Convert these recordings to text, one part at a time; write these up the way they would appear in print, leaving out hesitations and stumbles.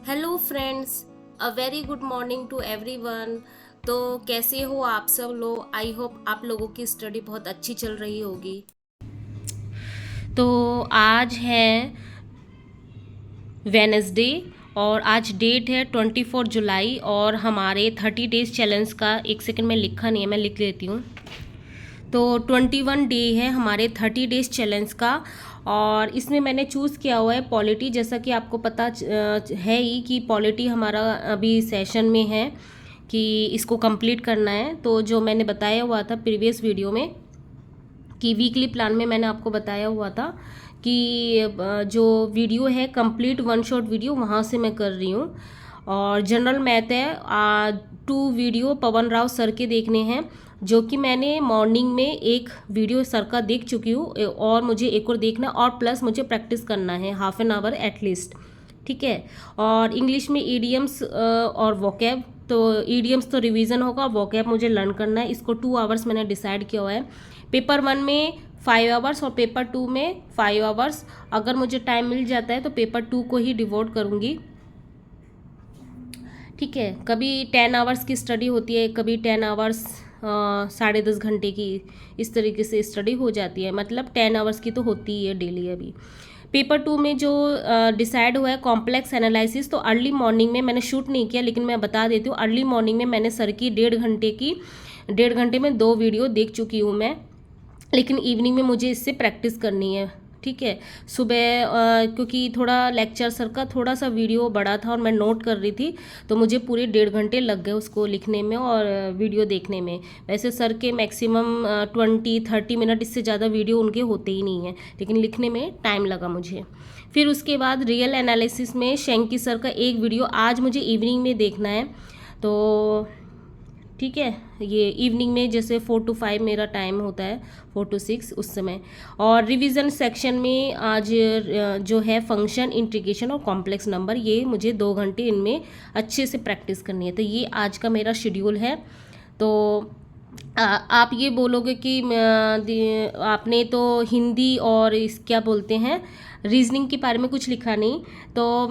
Hello friends, a very good morning to everyone. तो कैसे हो आप सब लोग? आई होप आप लोगों की स्टडी बहुत अच्छी चल रही होगी। तो आज है वेनसडे और आज डेट है 24 जुलाई और हमारे 30 डेज चैलेंज का, एक सेकंड में लिखा नहीं है, मैं लिख लेती हूँ। तो 21 डे है हमारे 30 डेज चैलेंज का और इसमें मैंने चूज़ किया हुआ है पॉलिटी। जैसा कि आपको पता है ही कि पॉलिटी हमारा अभी सेशन में है कि इसको कंप्लीट करना है। तो जो मैंने बताया हुआ था प्रीवियस वीडियो में कि वीकली प्लान में मैंने आपको बताया हुआ था कि जो वीडियो है कंप्लीट वन शॉट वीडियो वहाँ से मैं कर रही हूँ। और जनरल मैथ है 2 वीडियो पवन राव सर के देखने हैं, जो कि मैंने मॉर्निंग में एक वीडियो सर का देख चुकी हूँ और मुझे एक और देखना और प्लस मुझे प्रैक्टिस करना है हाफ एन आवर एटलीस्ट। ठीक है। और इंग्लिश में ईडियम्स और वोकैब, तो ईडियम्स तो रिवीजन होगा, वोकैब मुझे लर्न करना है। इसको 2 आवर्स मैंने डिसाइड किया हुआ है। पेपर 1 में 5 आवर्स और पेपर 2 में 5 आवर्स। अगर मुझे टाइम मिल जाता है तो पेपर 2 को ही डिवोट करूँगी। ठीक है। कभी 10 आवर्स की स्टडी होती है, कभी 10 आवर्स 10.5 घंटे की, इस तरीके से स्टडी हो जाती है। मतलब 10 आवर्स की तो होती ही है डेली। अभी पेपर 2 में जो डिसाइड हुआ है कॉम्प्लेक्स एनालिसिस, तो अर्ली मॉर्निंग में मैंने शूट नहीं किया, लेकिन मैं बता देती हूँ। अर्ली मॉर्निंग में मैंने सर की 1.5 घंटे में 2 वीडियो देख चुकी हूँ मैं, लेकिन इवनिंग में मुझे इससे प्रैक्टिस करनी है। ठीक है। सुबह क्योंकि थोड़ा लेक्चर सर का थोड़ा सा वीडियो बड़ा था और मैं नोट कर रही थी, तो मुझे पूरे 1.5 घंटे लग गए उसको लिखने में और वीडियो देखने में। वैसे सर के मैक्सिमम 20-30 मिनट, इससे ज़्यादा वीडियो उनके होते ही नहीं हैं, लेकिन लिखने में टाइम लगा मुझे। फिर उसके बाद रियल एनालिसिस में शेंकी सर का एक वीडियो आज मुझे इवनिंग में देखना है। तो ठीक है, ये इवनिंग में जैसे 4 to 5 मेरा टाइम होता है, 4 to 6 उस समय। और रिवीजन सेक्शन में आज जो है फंक्शन, इंटीग्रेशन और कॉम्प्लेक्स नंबर, ये मुझे 2 घंटे इनमें अच्छे से प्रैक्टिस करनी है। तो ये आज का मेरा शेड्यूल है। तो आप ये बोलोगे कि आपने तो हिंदी और इस क्या बोलते हैं रीजनिंग के बारे में कुछ लिखा नहीं। तो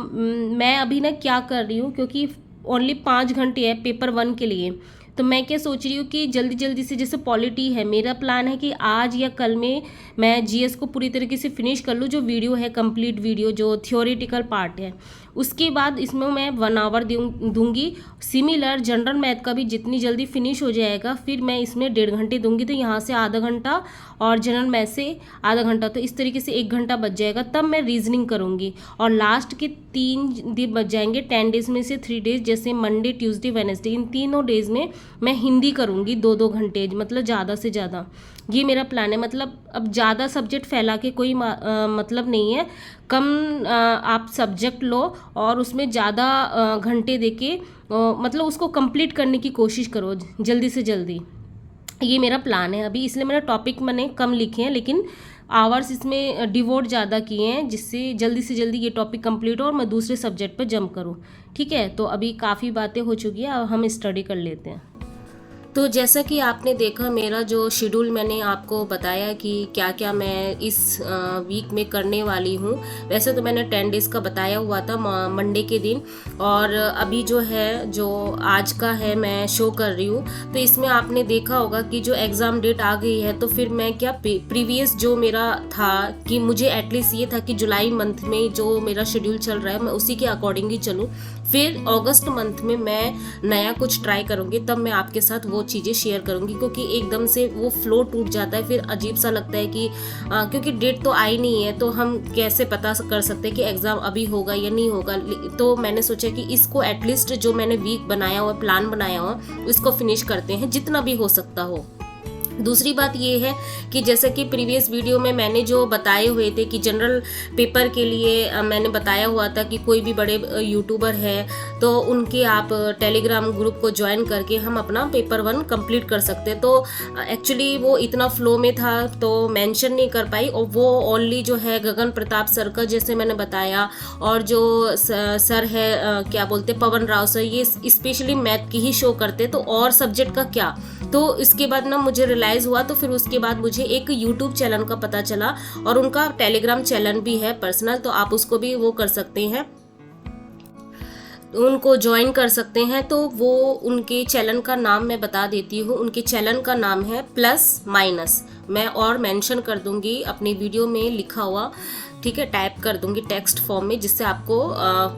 मैं अभी ना क्या कर रही हूँ, क्योंकि ओनली 5 घंटे है पेपर 1 के लिए, तो मैं क्या सोच रही हूँ कि जल्दी जल्दी से, जैसे पॉलिटी है, मेरा प्लान है कि आज या कल में मैं जीएस को पूरी तरीके से फिनिश कर लूँ। जो वीडियो है कंप्लीट वीडियो, जो थियोरेटिकल पार्ट है, उसके बाद इसमें मैं 1 आवर दूंगी। सिमिलर जनरल मैथ का भी जितनी जल्दी फिनिश हो जाएगा, फिर मैं इसमें 1.5 घंटे दूंगी, तो यहाँ से आधा घंटा और जनरल मैथ से आधा घंटा, तो इस तरीके से 1 घंटा बच जाएगा। तब मैं रीजनिंग करूँगी और लास्ट के 3 दिन बच जाएंगे 10 डेज में से 3 डेज, जैसे मंडे, ट्यूसडे, वेडनेसडे, इन तीनों डेज में मैं हिंदी करूँगी 2-2 घंटे, मतलब ज़्यादा से ज़्यादा। ये मेरा प्लान है। मतलब अब ज़्यादा सब्जेक्ट फैला के कोई मतलब नहीं है। कम आप सब्जेक्ट लो और उसमें ज़्यादा घंटे दे के मतलब उसको कंप्लीट करने की कोशिश करो जल्दी से जल्दी। ये मेरा प्लान है अभी, इसलिए मेरा टॉपिक मैंने कम लिखे हैं, लेकिन आवर्स इसमें डिवोट ज़्यादा किए हैं, जिससे जल्दी से जल्दी ये टॉपिक कंप्लीट हो और मैं दूसरे सब्जेक्ट पर जंप करूँ। ठीक है। तो अभी काफ़ी बातें हो चुकी है, अब हम स्टडी कर लेते हैं। तो जैसा कि आपने देखा, मेरा जो शेड्यूल मैंने आपको बताया कि क्या क्या मैं इस वीक में करने वाली हूँ। वैसे तो मैंने 10 डेज़ का बताया हुआ था मंडे के दिन, और अभी जो है, जो आज का है, मैं शो कर रही हूँ। तो इसमें आपने देखा होगा कि जो एग्ज़ाम डेट आ गई है, तो फिर मैं क्या प्रीवियस जो मेरा था कि मुझे एटलीस्ट ये था कि जुलाई मंथ में जो मेरा शेड्यूल चल रहा है मैं उसी के अकॉर्डिंग ही चलूँ। फिर अगस्त मंथ में मैं नया कुछ ट्राई करूँगी, तब मैं आपके साथ वो चीज़ें शेयर करूँगी, क्योंकि एकदम से वो फ्लो टूट जाता है, फिर अजीब सा लगता है कि क्योंकि डेट तो आई नहीं है, तो हम कैसे पता कर सकते हैं कि एग्ज़ाम अभी होगा या नहीं होगा। तो मैंने सोचा कि इसको एटलीस्ट जो मैंने वीक बनाया हुआ, प्लान बनाया हुआ, उसको फिनिश करते हैं जितना भी हो सकता हो। दूसरी बात ये है कि जैसे कि प्रीवियस वीडियो में मैंने जो बताए हुए थे कि जनरल पेपर के लिए मैंने बताया हुआ था कि कोई भी बड़े यूट्यूबर है तो उनके आप टेलीग्राम ग्रुप को ज्वाइन करके हम अपना पेपर 1 कंप्लीट कर सकते हैं। तो एक्चुअली वो इतना फ्लो में था तो मेंशन नहीं कर पाई, और वो ओनली जो है गगन प्रताप सर का, जैसे मैंने बताया, और जो सर है क्या बोलते पवन राव सर, ये स्पेशली मैथ की ही शो करते, तो और सब्जेक्ट का क्या। तो इसके बाद ना मुझे रियलाइज़ हुआ, तो फिर उसके बाद मुझे एक यूट्यूब चैनल का पता चला, और उनका टेलीग्राम चैनल भी है पर्सनल, तो आप उसको भी वो कर सकते हैं, उनको ज्वाइन कर सकते हैं। तो वो उनके चैनल का नाम मैं बता देती हूँ। उनके चैनल का नाम है प्लस माइनस, मैं और मेंशन कर दूंगी अपनी वीडियो में लिखा हुआ, ठीक है, टाइप कर दूंगी टेक्स्ट फॉर्म में, जिससे आपको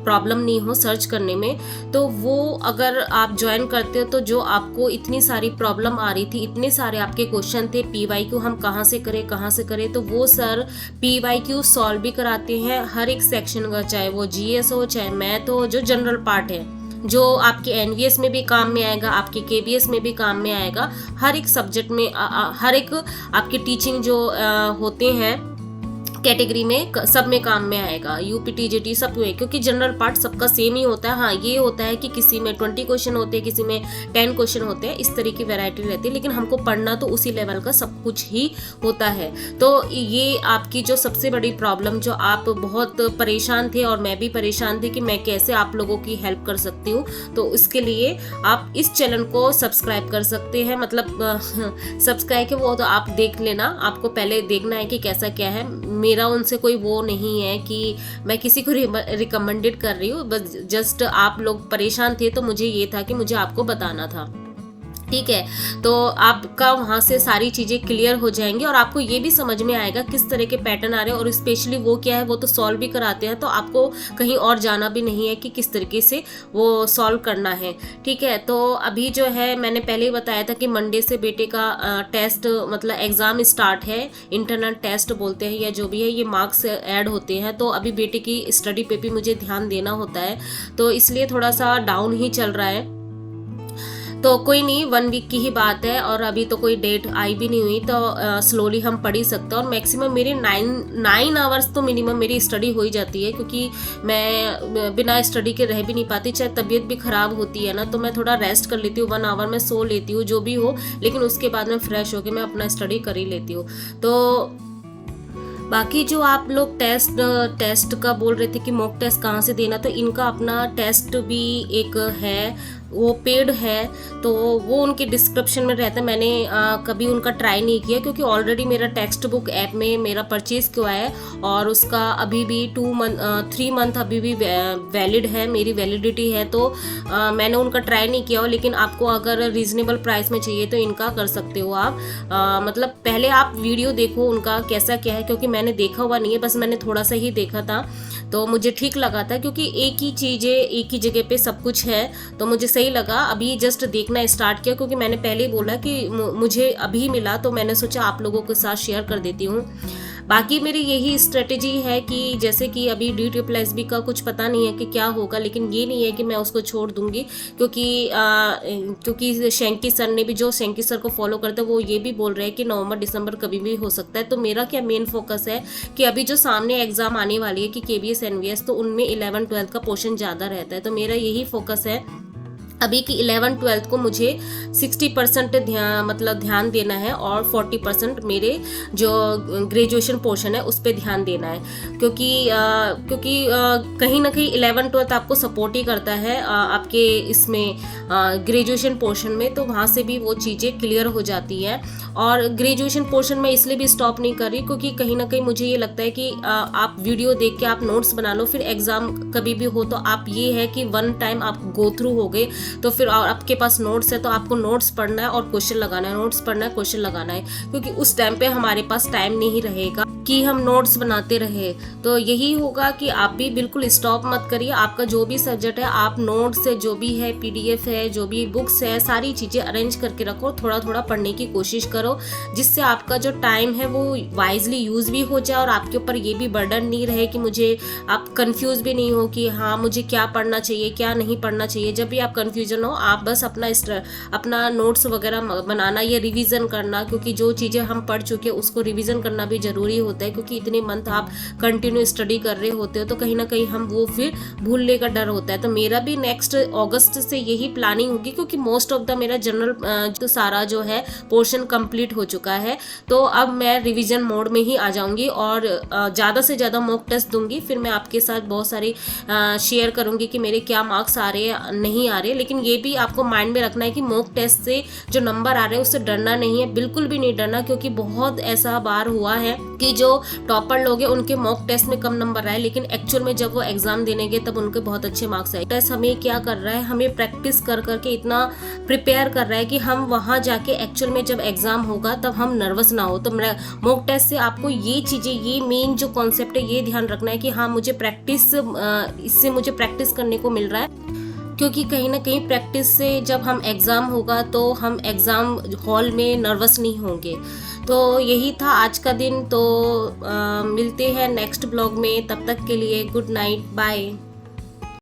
प्रॉब्लम नहीं हो सर्च करने में। तो वो अगर आप ज्वाइन करते हो तो जो आपको इतनी सारी प्रॉब्लम आ रही थी, इतने सारे आपके क्वेश्चन थे PYQ हम कहाँ से करें, तो वो सर PYQ सॉल्व भी कराते हैं हर एक सेक्शन का, चाहे वो GS हो, चाहे मैथ हो, जो जनरल पार्ट है, जो आपके NVS में भी काम में आएगा, आपके KBS में भी काम में आएगा, हर एक सब्जेक्ट में हर एक आपके टीचिंग जो होते हैं कैटेगरी में, सब में काम में आएगा, UP TGT सब में, क्योंकि जनरल पार्ट सबका सेम ही होता है। हाँ, ये होता है कि किसी में 20 क्वेश्चन होते हैं, किसी में 10 क्वेश्चन होते हैं, इस तरह की वैरायटी रहती है, लेकिन हमको पढ़ना तो उसी लेवल का सब कुछ ही होता है। तो ये आपकी जो सबसे बड़ी प्रॉब्लम, जो आप बहुत परेशान थे और मैं भी परेशान थी कि मैं कैसे आप लोगों की हेल्प कर सकती हूँ, तो इसके लिए आप इस चैनल को सब्सक्राइब कर सकते हैं। मतलब सब्सक्राइब के वो तो आप देख लेना, आपको पहले देखना है कि कैसा क्या है। मेरा उनसे कोई वो नहीं है कि मैं किसी को रिकमेंडेड कर रही हूँ, बस जस्ट आप लोग परेशान थे तो मुझे ये था कि मुझे आपको बताना था, ठीक है। तो आपका वहाँ से सारी चीज़ें क्लियर हो जाएंगी और आपको ये भी समझ में आएगा किस तरह के पैटर्न आ रहे हैं, और स्पेशली वो क्या है, वो तो सॉल्व भी कराते हैं, तो आपको कहीं और जाना भी नहीं है कि किस तरीके से वो सॉल्व करना है, ठीक है। तो अभी जो है मैंने पहले ही बताया था कि मंडे से बेटे का टेस्ट मतलब एग्ज़ाम स्टार्ट है, इंटरनल टेस्ट बोलते हैं या जो भी है, ये मार्क्स ऐड होते हैं। तो अभी बेटे की स्टडी पे भी मुझे ध्यान देना होता है, तो इसलिए थोड़ा सा डाउन ही चल रहा है। तो कोई नहीं, 1 वीक की ही बात है और अभी तो कोई डेट आई भी नहीं हुई, तो स्लोली हम पढ़ ही सकते हैं। और मैक्सिमम मेरे 9 आवर्स तो मिनिमम मेरी स्टडी हो ही जाती है, क्योंकि मैं बिना स्टडी के रह भी नहीं पाती, चाहे तबीयत भी ख़राब होती है ना, तो मैं थोड़ा रेस्ट कर लेती हूँ, 1 आवर में सो लेती हूँ जो भी हो, लेकिन उसके बाद में फ्रेश होकर मैं अपना स्टडी कर ही लेती हूँ। तो बाकी जो आप लोग टेस्ट का बोल रहे थे कि मॉक टेस्ट कहाँ से देना, तो इनका अपना टेस्ट भी एक है, वो पेड है, तो वो उनके डिस्क्रिप्शन में रहता है। मैंने कभी उनका ट्राई नहीं किया, क्योंकि ऑलरेडी मेरा टेक्स्ट बुक ऐप में मेरा परचेज़ किया है और उसका अभी भी 3 मंथ अभी भी वैलिड है, मेरी वैलिडिटी है। तो मैंने उनका ट्राई नहीं किया हो, लेकिन आपको अगर रीज़नेबल प्राइस में चाहिए तो इनका कर सकते हो आप। मतलब पहले आप वीडियो देखो उनका कैसा क्या है, क्योंकि मैंने देखा हुआ नहीं है, बस मैंने थोड़ा सा ही देखा था, तो मुझे ठीक लगा था, क्योंकि एक ही चीज़ें एक ही जगह पे सब कुछ है, तो मुझे सही लगा। अभी जस्ट देखना स्टार्ट किया, क्योंकि मैंने पहले ही बोला कि मुझे अभी मिला, तो मैंने सोचा आप लोगों के साथ शेयर कर देती हूँ। बाकी मेरी यही स्ट्रेटेजी है कि जैसे कि अभी DSSB का कुछ पता नहीं है कि क्या होगा, लेकिन ये नहीं है कि मैं उसको छोड़ दूंगी, क्योंकि शेंकी सर ने भी, जो शेंकी सर को फॉलो करते हैं, वो ये भी बोल रहे हैं कि नवंबर दिसंबर कभी भी हो सकता है। तो मेरा क्या मेन फोकस है कि अभी जो सामने एग्जाम आने वाली है कि KBS NVS, तो उनमें 11-12 का पोर्शन ज़्यादा रहता है, तो मेरा यही फोकस है अभी कि 11-12 को मुझे 60% ध्यान देना है और 40% मेरे जो ग्रेजुएशन पोर्शन है उस पर ध्यान देना है, क्योंकि कहीं ना कहीं 11-12 आपको सपोर्ट ही करता है आपके इसमें ग्रेजुएशन पोर्शन में, तो वहाँ से भी वो चीज़ें क्लियर हो जाती है। और ग्रेजुएशन पोर्शन में इसलिए भी स्टॉप नहीं कर रही, क्योंकि कहीं ना कहीं मुझे ये लगता है कि आप वीडियो देख के आप नोट्स बना लो, फिर एग्ज़ाम कभी भी हो तो आप ये है कि 1 टाइम आप गो थ्रू हो गए, तो फिर आपके पास नोट्स है तो आपको नोट्स पढ़ना है और क्वेश्चन लगाना है, नोट्स पढ़ना है, क्वेश्चन लगाना है, क्योंकि उस टाइम पे हमारे पास टाइम नहीं रहेगा कि हम नोट्स बनाते रहे। तो यही होगा कि आप भी बिल्कुल स्टॉप मत करिए, आपका जो भी सब्जेक्ट है आप नोट्स से, जो भी है PDF है, जो भी बुक्स है, सारी चीज़ें अरेंज करके रखो, थोड़ा थोड़ा पढ़ने की कोशिश करो, जिससे आपका जो टाइम है वो वाइजली यूज़ भी हो जाए और आपके ऊपर ये भी बर्डन नहीं रहे कि मुझे, आप कंफ्यूज भी नहीं हो कि हाँ मुझे क्या पढ़ना चाहिए क्या नहीं पढ़ना चाहिए। जब भी आप कंफ्यूजन हो, आप बस अपना नोट्स वगैरह बनाना या रिवीजन करना, क्योंकि जो चीज़ें हम पढ़ चुके हैं उसको रिवीजन करना भी ज़रूरी होता है, क्योंकि इतने मंथ आप कंटिन्यू स्टडी कर रहे होते हो, तो कहीं ना कहीं हम वो फिर भूलने का डर होता है। तो मेरा भी नेक्स्ट अगस्त से यही प्लानिंग होगी, क्योंकि मोस्ट ऑफ द मेरा जनरल जो सारा जो है पोर्शन कंप्लीट हो चुका है, तो अब मैं रिवीजन मोड में ही आ जाऊंगी और ज़्यादा से ज़्यादा मॉक टेस्ट दूंगी। फिर मैं आपके साथ बहुत सारी शेयर करूंगी कि मेरे क्या मार्क्स आ रहे हैं नहीं आ रहे, लेकिन ये भी आपको माइंड में रखना है कि मॉक टेस्ट से जो नंबर आ रहे हैं उससे डरना नहीं है, बिल्कुल भी नहीं डरना, क्योंकि बहुत ऐसा बार हुआ है कि जो जो टॉपर लोग हैं उनके मॉक टेस्ट में कम नंबर आए, लेकिन एक्चुअल में जब वो एग्जाम देने गए तब उनके बहुत अच्छे मार्क्स आए। टेस्ट हमें क्या कर रहा है, हमें प्रैक्टिस कर करके इतना प्रिपेयर कर रहा है कि हम वहाँ जाके एक्चुअल में जब एग्जाम होगा तब हम नर्वस ना हो। तो मॉक टेस्ट से आपको ये चीज़ें, ये मेन जो कॉन्सेप्ट है ये ध्यान रखना है कि हाँ मुझे प्रैक्टिस, इससे मुझे प्रैक्टिस करने को मिल रहा है, क्योंकि कहीं ना कहीं प्रैक्टिस से जब हम एग्ज़ाम होगा तो हम एग्ज़ाम हॉल में नर्वस नहीं होंगे। तो यही था आज का दिन। तो मिलते हैं नेक्स्ट ब्लॉग में, तब तक के लिए गुड नाइट, बाय।